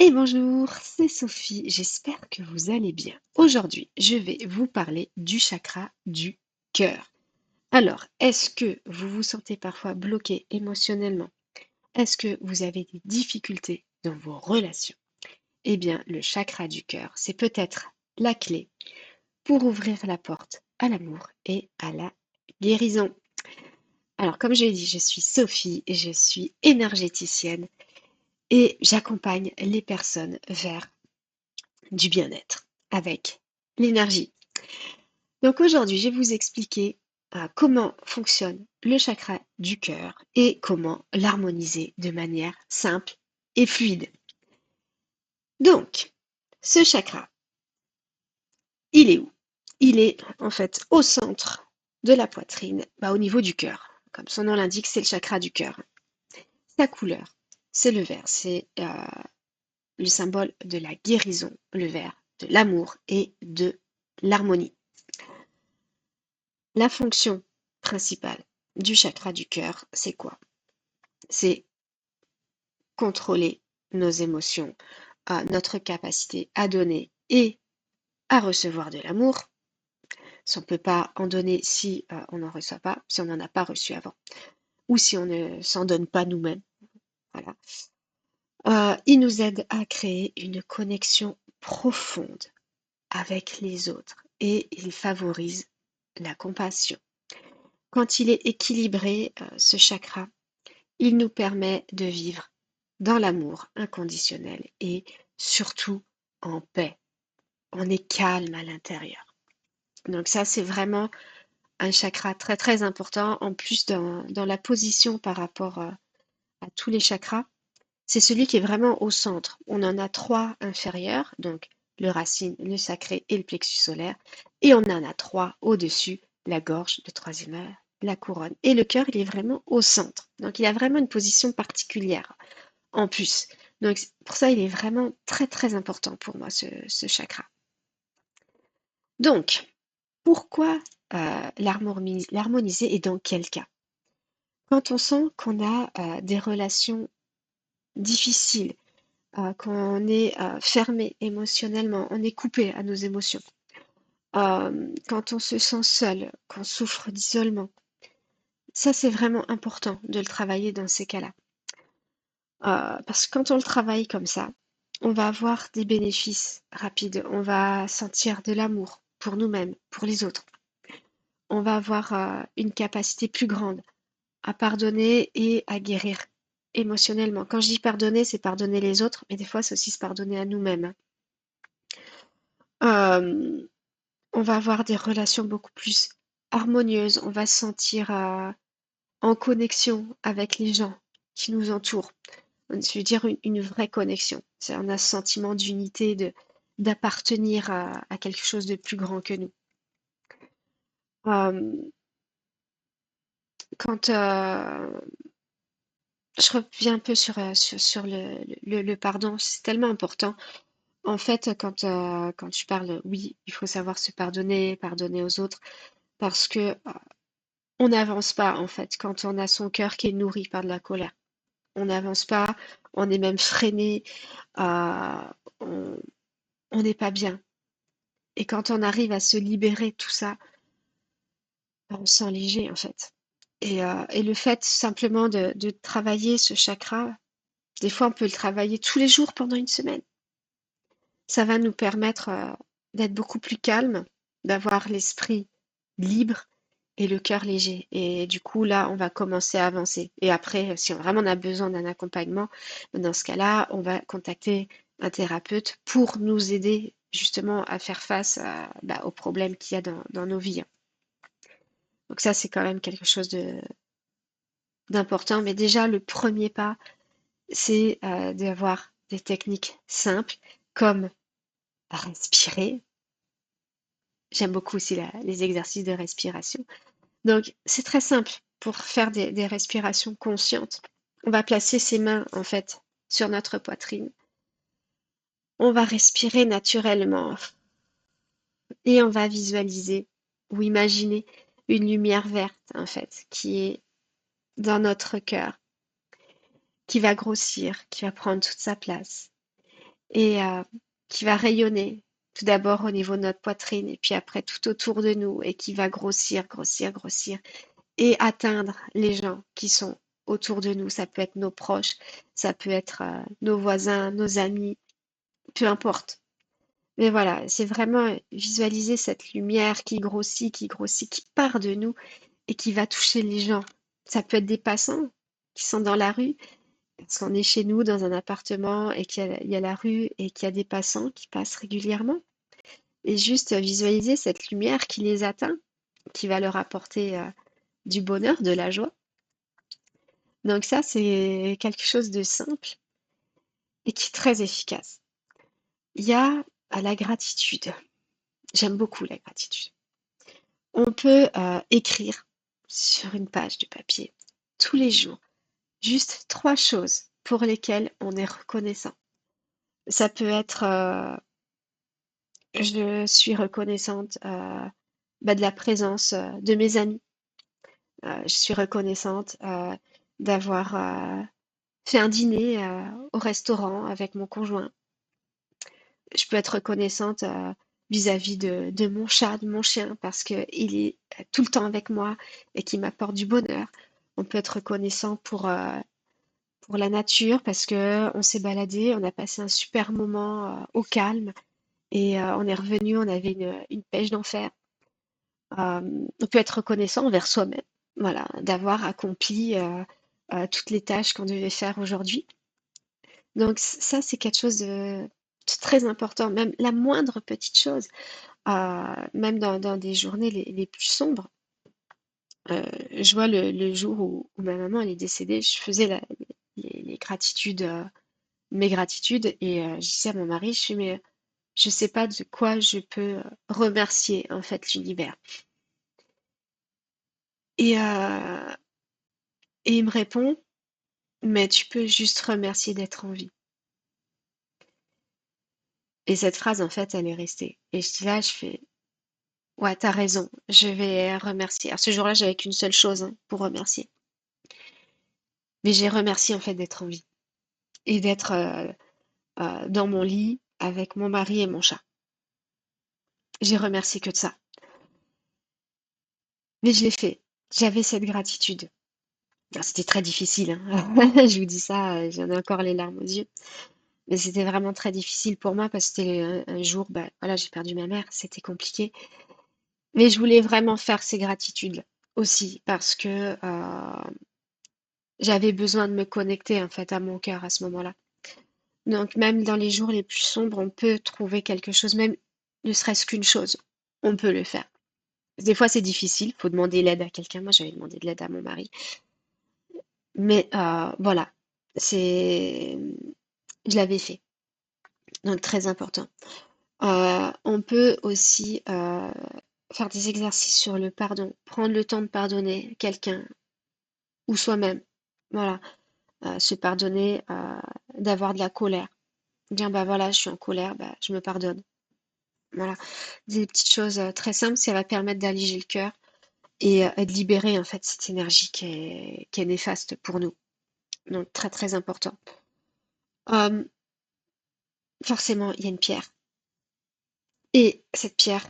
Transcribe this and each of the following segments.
Et bonjour, c'est Sophie, j'espère que vous allez bien. Aujourd'hui, je vais vous parler du chakra du cœur. Alors, est-ce que vous vous sentez parfois bloqué émotionnellement? Est-ce que vous avez des difficultés dans vos relations? Eh bien, le chakra du cœur, c'est peut-être la clé pour ouvrir la porte à l'amour et à la guérison. Alors, comme je l'ai dit, je suis Sophie et je suis énergéticienne et j'accompagne les personnes vers du bien-être avec l'énergie. Donc aujourd'hui, je vais vous expliquer comment fonctionne le chakra du cœur et comment l'harmoniser de manière simple et fluide. Donc, ce chakra, il est où? Il est en fait au centre de la poitrine, au niveau du cœur. Comme son nom l'indique, c'est le chakra du cœur. Sa couleur, c'est le vert, c'est le symbole de la guérison, le vert, de l'amour et de l'harmonie. La fonction principale du chakra du cœur, c'est quoi? C'est contrôler nos émotions, notre capacité à donner et à recevoir de l'amour. Si on ne peut pas en donner si on n'en reçoit pas, si on n'en a pas reçu avant, ou si on ne s'en donne pas nous-mêmes. Voilà. Il nous aide à créer une connexion profonde avec les autres et il favorise la compassion. Quand il est équilibré, ce chakra, il nous permet de vivre dans l'amour inconditionnel et surtout en paix. On est calme à l'intérieur. Donc ça, c'est vraiment un chakra très très important. En plus, dans la position par rapport à tous les chakras, c'est celui qui est vraiment au centre. On en a trois inférieurs, donc le racine, le sacré et le plexus solaire. Et on en a trois au-dessus, la gorge, le troisième œil, la couronne. Et le cœur, il est vraiment au centre. Donc il a vraiment une position particulière en plus. Donc pour ça, il est vraiment très très important pour moi, ce chakra. Donc, pourquoi l'harmoniser et dans quel cas? Quand on sent qu'on a des relations difficiles, qu'on est fermé émotionnellement, on est coupé à nos émotions, quand on se sent seul, qu'on souffre d'isolement, ça c'est vraiment important de le travailler dans ces cas-là. Parce que quand on le travaille comme ça, on va avoir des bénéfices rapides, on va sentir de l'amour pour nous-mêmes, pour les autres. On va avoir une capacité plus grande à pardonner et à guérir émotionnellement. Quand je dis pardonner, c'est pardonner les autres, mais des fois, c'est aussi se pardonner à nous-mêmes. Euh, on va avoir des relations beaucoup plus harmonieuses, on va se sentir en connexion avec les gens qui nous entourent. Je veux dire une vraie connexion. On a ce sentiment d'unité, d'appartenir à quelque chose de plus grand que nous. Euh, quand je reviens un peu sur le pardon, c'est tellement important. En fait, quand tu parles, oui, il faut savoir se pardonner, pardonner aux autres, parce que on n'avance pas, en fait, quand on a son cœur qui est nourri par de la colère. On n'avance pas, on est même freiné, euh, on on n'est pas bien. Et quand on arrive à se libérer de tout ça, on se sent léger, en fait. Et le fait simplement de travailler ce chakra, des fois on peut le travailler tous les jours pendant une semaine. Ça va nous permettre d'être beaucoup plus calme, d'avoir l'esprit libre et le cœur léger. Et du coup, là, on va commencer à avancer. Et après, si on vraiment on a besoin d'un accompagnement, dans ce cas-là, on va contacter un thérapeute pour nous aider justement à faire face aux problèmes qu'il y a dans nos vies. Donc ça, c'est quand même quelque chose d'important. Mais déjà, le premier pas, c'est d'avoir des techniques simples comme respirer. J'aime beaucoup aussi les exercices de respiration. Donc, c'est très simple pour faire des respirations conscientes. On va placer ses mains, en fait, sur notre poitrine. On va respirer naturellement et on va visualiser ou imaginer une lumière verte, en fait, qui est dans notre cœur, qui va grossir, qui va prendre toute sa place. et qui va rayonner tout d'abord au niveau de notre poitrine et puis après tout autour de nous et qui va grossir, grossir, grossir et atteindre les gens qui sont autour de nous. Ça peut être nos proches, ça peut être nos voisins, nos amis, peu importe. Mais voilà, c'est vraiment visualiser cette lumière qui part de nous et qui va toucher les gens. Ça peut être des passants qui sont dans la rue, parce qu'on est chez nous dans un appartement et qu'il y a la rue et qu'il y a des passants qui passent régulièrement. Et juste visualiser cette lumière qui les atteint, qui va leur apporter du bonheur, de la joie. Donc ça, c'est quelque chose de simple et qui est très efficace. Il y a la gratitude. J'aime beaucoup la gratitude. On peut écrire sur une page de papier tous les jours juste 3 choses pour lesquelles on est reconnaissant. Ça peut être je suis reconnaissante de la présence de mes amis. Je suis reconnaissante d'avoir fait un dîner au restaurant avec mon conjoint. Je peux être reconnaissante vis-à-vis de mon chat, de mon chien, parce qu'il est tout le temps avec moi et qui m'apporte du bonheur. On peut être reconnaissant pour la nature parce que on s'est baladé, on a passé un super moment au calme et on est revenu, on avait une pêche d'enfer. On peut être reconnaissant envers soi-même, voilà, d'avoir accompli toutes les tâches qu'on devait faire aujourd'hui. Donc ça, c'est quelque chose de très important, même la moindre petite chose, même dans des journées les plus sombres. Je vois le jour où ma maman elle est décédée, je faisais les gratitudes, mes gratitudes, et je disais à mon mari, je fais, mais je sais pas de quoi je peux remercier en fait l'univers. Et, euh, et il me répond, mais tu peux juste remercier d'être en vie. Et cette phrase, en fait, elle est restée. Et je dis là, je fais, ouais, t'as raison, je vais remercier. Alors ce jour-là, j'avais qu'une seule chose hein, pour remercier. Mais j'ai remercié en fait d'être en vie et d'être dans mon lit avec mon mari et mon chat. J'ai remercié que de ça. Mais je l'ai fait. J'avais cette gratitude. Alors, c'était très difficile, hein. Je vous dis ça, j'en ai encore les larmes aux yeux. Mais c'était vraiment très difficile pour moi parce que c'était un jour, bah, voilà, j'ai perdu ma mère, c'était compliqué. Mais je voulais vraiment faire ces gratitudes aussi parce que j'avais besoin de me connecter en fait à mon cœur à ce moment-là. Donc même dans les jours les plus sombres, on peut trouver quelque chose, même ne serait-ce qu'une chose, on peut le faire. Des fois c'est difficile, faut demander l'aide à quelqu'un. Moi j'avais demandé de l'aide à mon mari, mais voilà, c'est, je l'avais fait. Donc très important. On peut aussi faire des exercices sur le pardon, prendre le temps de pardonner quelqu'un ou soi-même. Voilà, se pardonner d'avoir de la colère. Dire bah voilà, je suis en colère, bah je me pardonne. Voilà, des petites choses très simples, ça va permettre d'alléger le cœur et de libérer en fait cette énergie qui est néfaste pour nous. Donc très très important. Euh, Forcément, il y a une pierre. Et cette pierre,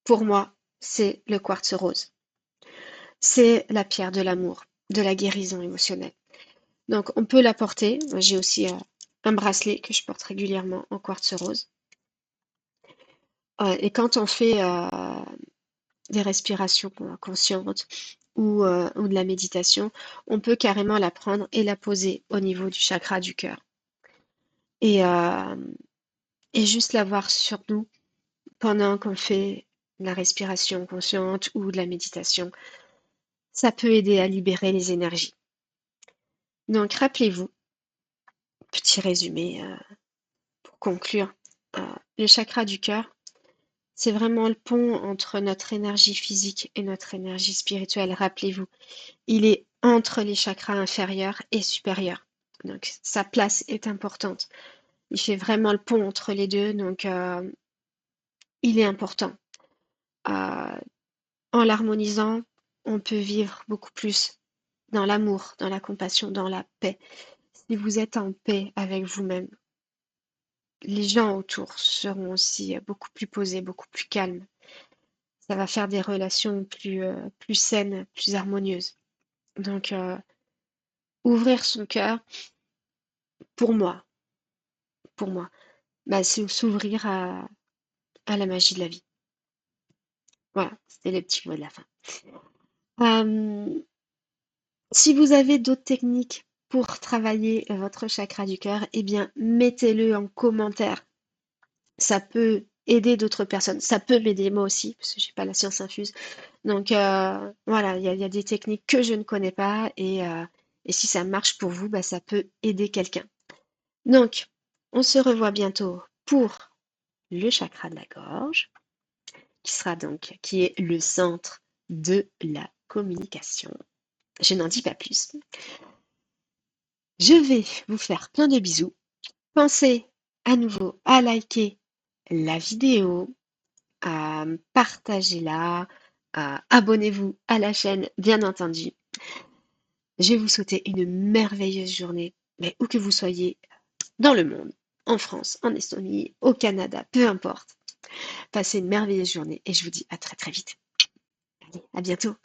pour moi, c'est le quartz rose. C'est la pierre de l'amour, de la guérison émotionnelle. Donc on peut la porter. Moi, j'ai aussi un bracelet que je porte régulièrement en quartz rose. Et quand on fait des respirations conscientes ou de la méditation, on peut carrément la prendre et la poser au niveau du chakra du cœur. Et, euh, et juste la voir sur nous pendant qu'on fait de la respiration consciente ou de la méditation. Ça peut aider à libérer les énergies. Donc rappelez-vous, petit résumé pour conclure, euh, le chakra du cœur, c'est vraiment le pont entre notre énergie physique et notre énergie spirituelle. Rappelez-vous, il est entre les chakras inférieurs et supérieurs. Donc sa place est importante. Il fait vraiment le pont entre les deux, donc il est important. Euh, en l'harmonisant, on peut vivre beaucoup plus dans l'amour, dans la compassion, dans la paix. Si vous êtes en paix avec vous-même, les gens autour seront aussi beaucoup plus posés, beaucoup plus calmes. Ça va faire des relations plus saines, plus harmonieuses. Donc, ouvrir son cœur, pour moi, pour moi, bah, c'est s'ouvrir à la magie de la vie. Voilà, c'était le petit mot de la fin. Euh, Si vous avez d'autres techniques pour travailler votre chakra du cœur, eh bien, mettez-le en commentaire. Ça peut aider d'autres personnes. Ça peut m'aider moi aussi, parce que j'ai pas la science infuse. Donc voilà, il y a des techniques que je ne connais pas et si ça marche pour vous, bah, ça peut aider quelqu'un. Donc, on se revoit bientôt pour le chakra de la gorge, qui est le centre de la communication. Je n'en dis pas plus. Je vais vous faire plein de bisous. Pensez à nouveau à liker la vidéo, à partager la, abonnez-vous à la chaîne, bien entendu. Je vais vous souhaiter une merveilleuse journée, mais où que vous soyez dans le monde, en France, en Estonie, au Canada, peu importe. Passez une merveilleuse journée et je vous dis à très très vite. Allez, à bientôt.